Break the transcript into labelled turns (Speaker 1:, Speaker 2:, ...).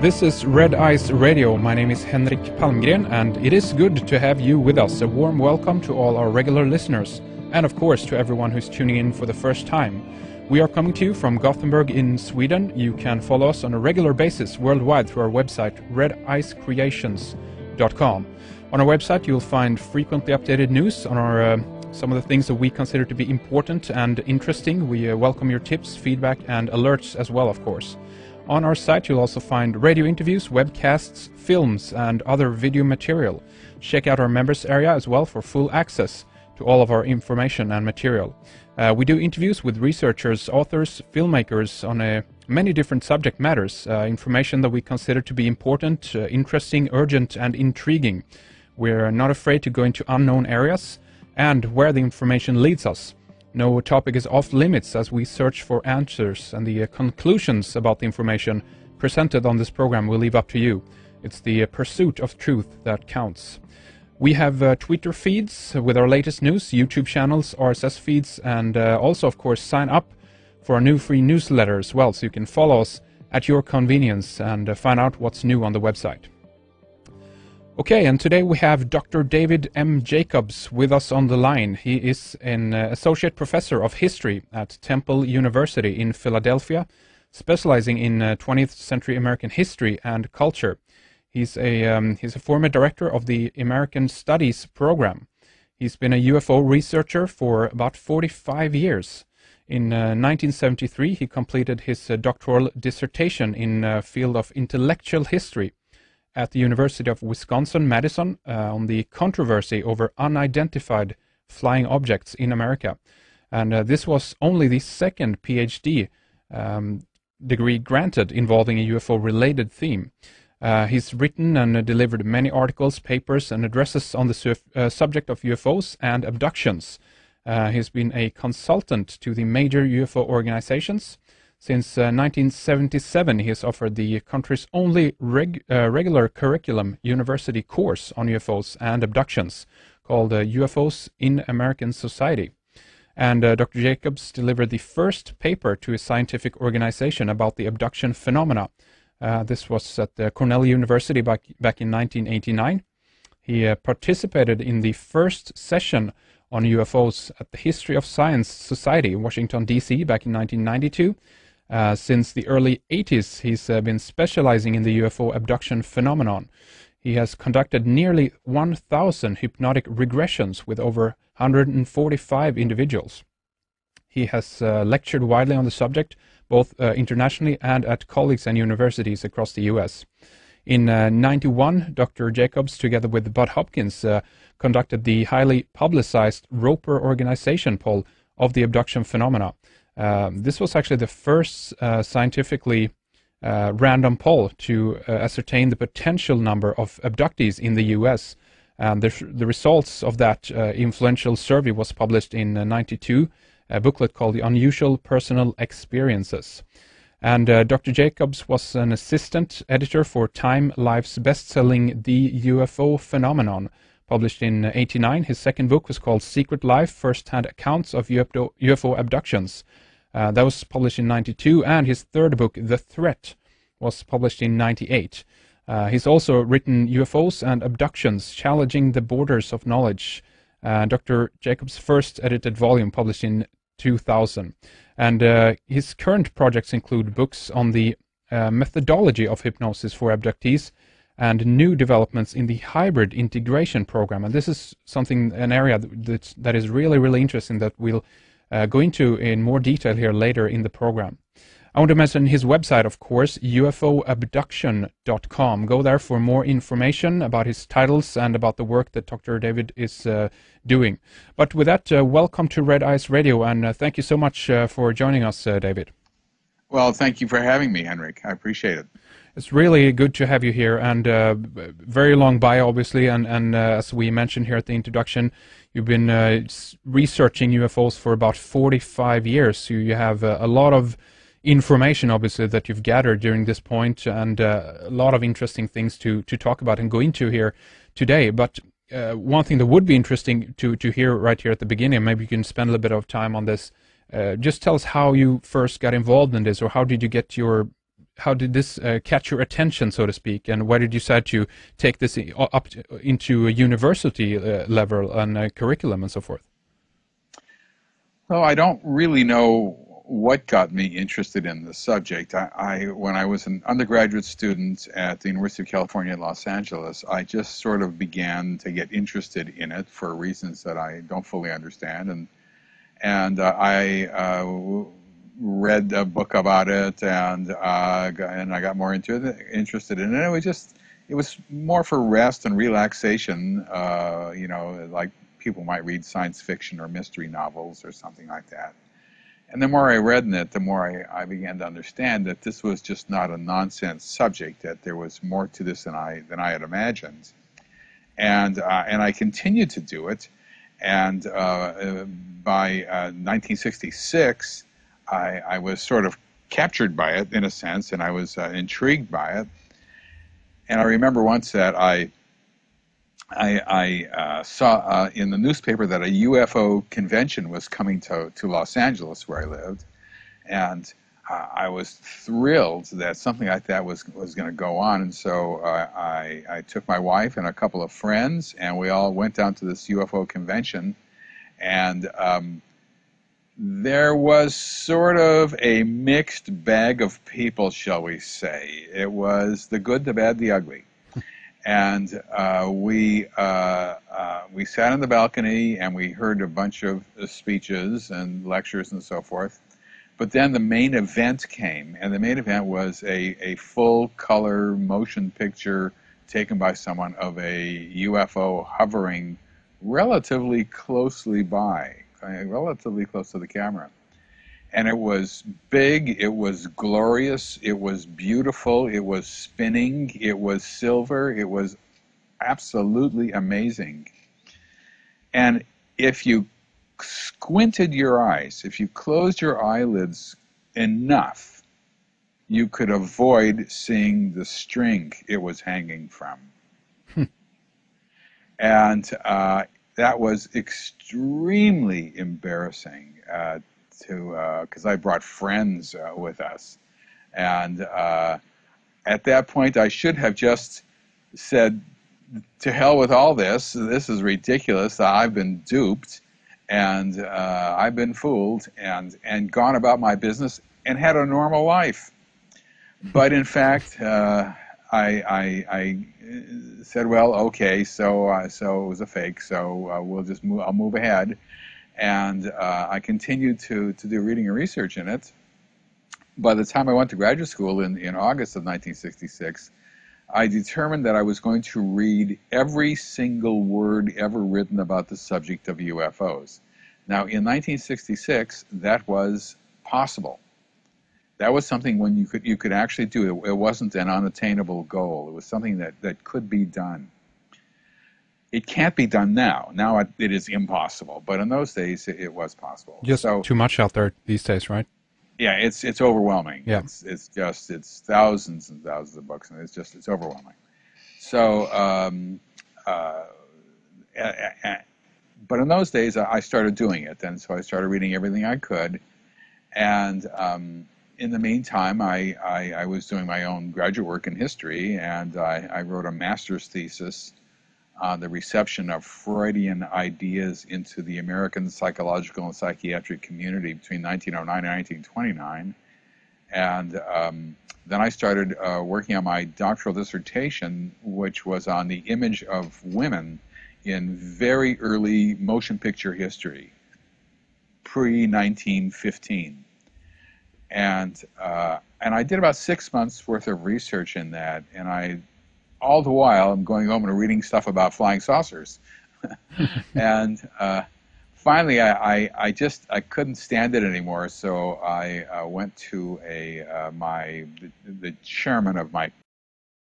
Speaker 1: This is Red Eyes Radio. My name is Henrik Palmgren, and it is good to have you with us. A warm welcome to all our regular listeners, and of course to everyone who's tuning in for the first time. We are coming to you from Gothenburg in Sweden. You can follow us on a regular basis worldwide through our website, redicecreations.com. On our website, you'll find frequently updated news on our some of the things that we consider to be important and interesting. We welcome your tips, feedback, and alerts as well, of course. On our site, you'll also find radio interviews, webcasts, films, and other video material. Check out our members area as well for full access to all of our information and material. We do interviews with researchers, authors, filmmakers on many different subject matters, information that we consider to be important, interesting, urgent, and intriguing. We're not afraid to go into unknown areas and where the information leads us. No topic is off limits as we search for answers, and the conclusions about the information presented on this program will leave up to you. It's the pursuit of truth that counts. We have Twitter feeds with our latest news, YouTube channels, RSS feeds, and also, of course, sign up for our new free newsletter as well, so you can follow us at your convenience and find out what's new on the website. Okay, and today we have Dr. David M. Jacobs with us on the line. He is an associate professor of history at Temple University in Philadelphia, specializing in 20th century American history and culture. He's a former director of the American Studies program. He's been a UFO researcher for about 45 years. In 1973, he completed his doctoral dissertation in field of intellectual history at the University of Wisconsin-Madison on the controversy over unidentified flying objects in America. And this was only the second PhD degree granted involving a UFO-related theme. He's written and delivered many articles, papers, and addresses on the subject of UFOs and abductions. He's been a consultant to the major UFO organizations. Since 1977, he has offered the country's only regular curriculum university course on UFOs and abductions, called UFOs in American Society. And Dr. Jacobs delivered the first paper to a scientific organization about the abduction phenomena. This was at Cornell University back in 1989. He participated in the first session on UFOs at the History of Science Society, Washington, D.C. back in 1992. Since the early 80s, he's been specializing in the UFO abduction phenomenon. He has conducted nearly 1,000 hypnotic regressions with over 145 individuals. He has lectured widely on the subject, both internationally and at colleges and universities across the U.S. In 1991, Dr. Jacobs, together with Bud Hopkins, conducted the highly publicized Roper Organization poll of the abduction phenomena. This was actually the first scientifically random poll to ascertain the potential number of abductees in the U.S. The results of that influential survey was published in 1992, a booklet called The Unusual Personal Experiences. And Dr. Jacobs was an assistant editor for Time Life's best-selling The UFO Phenomenon, published in 1989. His second book was called Secret Life, First-Hand Accounts of UFO Abductions. That was published in 1992, and his third book, The Threat, was published in 1998. He's also written UFOs and Abductions, Challenging the Borders of Knowledge, Dr. Jacobs' first edited volume, published in 2000. And his current projects include books on the methodology of hypnosis for abductees and new developments in the hybrid integration program. And this is an area that is really, really interesting that we'll go into in more detail here later in the program. I want to mention his website, of course, ufoabduction.com. Go there for more information about his titles and about the work that Dr. David is doing. But with that, welcome to Red Eyes Radio, and thank you so much for joining us, David.
Speaker 2: Well, thank you for having me, Henrik. I appreciate it.
Speaker 1: It's really good to have you here, and very long bio, obviously, and as we mentioned here at the introduction, you've been researching UFOs for about 45 years, so you have a lot of information, obviously, that you've gathered during this point, and a lot of interesting things to talk about and go into here today. But one thing that would be interesting to hear right here at the beginning, maybe you can spend a little bit of time on this, just tell us how you first got involved in this, or how did you get your how did this catch your attention, so to speak, and why did you decide to take this up into a university level and curriculum and so forth?
Speaker 2: Well, I don't really know what got me interested in the subject. When I was an undergraduate student at the University of California in Los Angeles, I just sort of began to get interested in it for reasons that I don't fully understand, and I read a book about it, and I got more interested in it. It was more for rest and relaxation, you know, like people might read science fiction or mystery novels or something like that. And the more I read in it, the more I began to understand that this was just not a nonsense subject, that there was more to this than I had imagined. And I continued to do it. And by 1966, I was sort of captured by it, in a sense, and I was intrigued by it. And I remember once that I saw in the newspaper that a UFO convention was coming to Los Angeles, where I lived, and I was thrilled that something like that was going to go on. And so I took my wife and a couple of friends, and we all went down to this UFO convention, and there was sort of a mixed bag of people, shall we say. It was the good, the bad, the ugly. And we sat on the balcony and we heard a bunch of speeches and lectures and so forth. But then the main event came, and the main event was a full-color motion picture taken by someone of a UFO hovering relatively closely by, relatively close to the camera. And it was big, it was glorious, it was beautiful, it was spinning, it was silver, it was absolutely amazing. And if you squinted your eyes, if you closed your eyelids enough, you could avoid seeing the string it was hanging from. And that was extremely embarrassing. Because I brought friends with us. And at that point, I should have just said, to hell with all this. This is ridiculous. I've been duped, and I've been fooled, and gone about my business and had a normal life. But in fact, I said, well, okay, so it was a fake, so I'll move ahead. And I continued to do reading and research in it. By the time I went to graduate school in August of 1966, I determined that I was going to read every single word ever written about the subject of UFOs. Now, in 1966, that was possible. That was something when you could actually do it. It wasn't an unattainable goal. It was something that could be done. It can't be done now. Now it is impossible. But in those days, it was possible.
Speaker 1: Just too much out there these days, right?
Speaker 2: Yeah, it's overwhelming.
Speaker 1: Yeah.
Speaker 2: It's thousands and thousands of books, and it's overwhelming. So, but in those days, I started doing it, and so I started reading everything I could. And in the meantime, I was doing my own graduate work in history, and I wrote a master's thesis on the reception of Freudian ideas into the American psychological and psychiatric community between 1909 and 1929. And then I started working on my doctoral dissertation, which was on the image of women in very early motion picture history, pre-1915. And I did about 6 months worth of research in that, and all the while, I'm going home and reading stuff about flying saucers. And finally, I couldn't stand it anymore, so I went to the chairman of my